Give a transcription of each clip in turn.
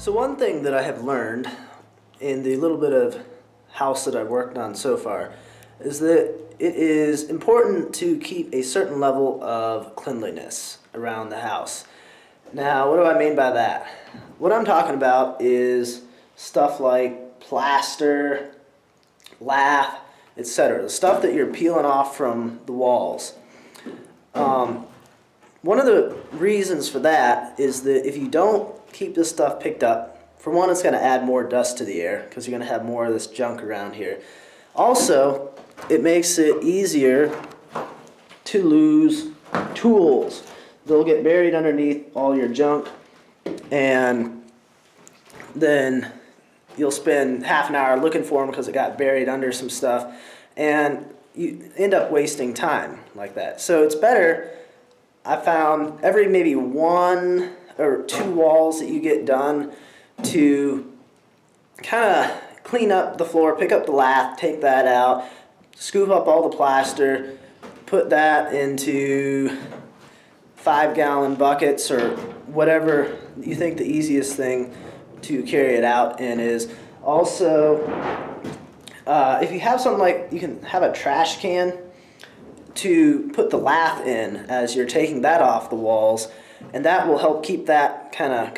So one thing that I have learned in the little bit of house that I've worked on so far is that it is important to keep a certain level of cleanliness around the house. Now, what do I mean by that? What I'm talking about is stuff like plaster, lath, etc. The stuff that you're peeling off from the walls. One of the reasons for that is that if you don't keep this stuff picked up, for one, it's going to add more dust to the air because you're going to have more of this junk around here. Also, it makes it easier to lose tools. They'll get buried underneath all your junk, and then you'll spend half an hour looking for them because it got buried under some stuff, and you end up wasting time like that. So it's better, I found, every maybe 1 or 2 walls that you get done to kind of clean up the floor, pick up the lath, take that out, scoop up all the plaster, put that into 5-gallon buckets or whatever you think the easiest thing to carry it out in is. Also, if you have something like, you can have a trash can to put the lath in as you're taking that off the walls, and that will help keep that kind of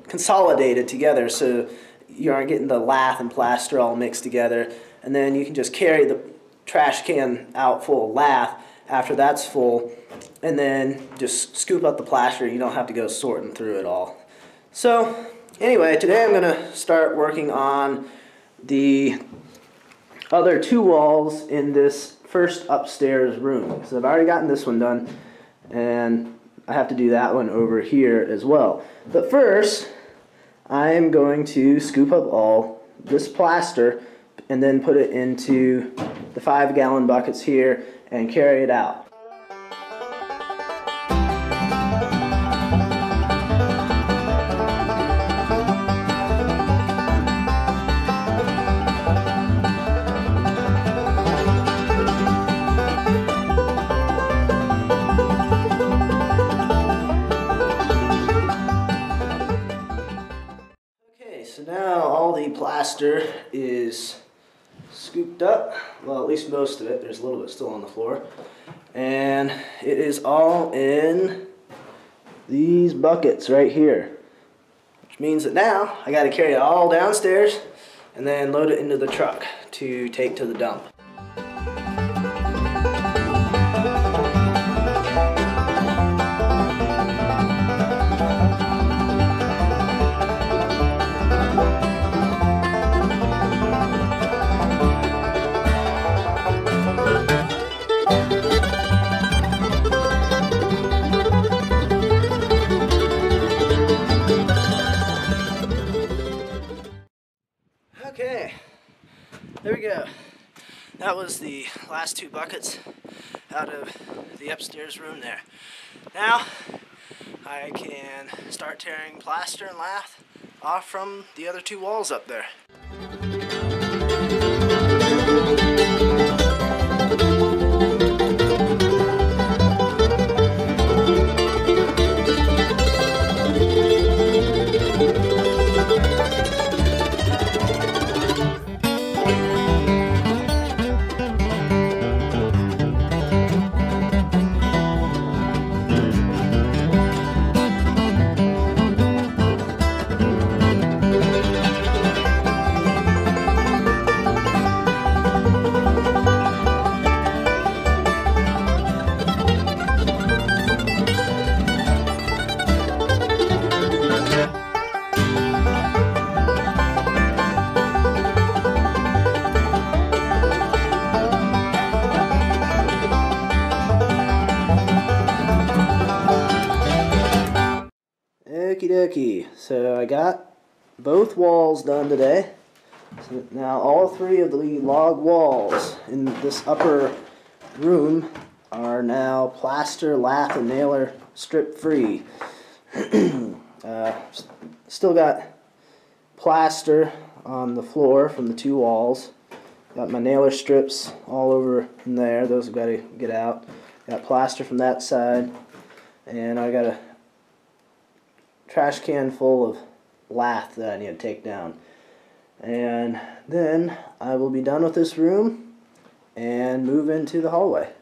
consolidated together so you aren't getting the lath and plaster all mixed together. And then you can just carry the trash can out full of lath after that's full, and then just scoop up the plaster. You don't have to go sorting through it all. So anyway, today I'm going to start working on the other 2 walls in this first upstairs room. So I've already gotten this one done, and I have to do that one over here as well. But first, I am going to scoop up all this plaster and then put it into the 5-gallon buckets here and carry it out. So now all the plaster is scooped up, well, at least most of it. There's a little bit still on the floor, and it is all in these buckets right here, which means that now I got to carry it all downstairs and then load it into the truck to take to the dump. Okay, there we go. That was the last 2 buckets out of the upstairs room there. Now I can start tearing plaster and lath off from the other 2 walls up there. Okie dokie, so I got both walls done today. So now all 3 of the log walls in this upper room are now plaster, lath, and nailer strip free. Still got plaster on the floor from the 2 walls. Got my nailer strips all over in there. Those have got to get out. Got plaster from that side. And I got a trash can full of lath that I need to take down. And then I will be done with this room and move into the hallway.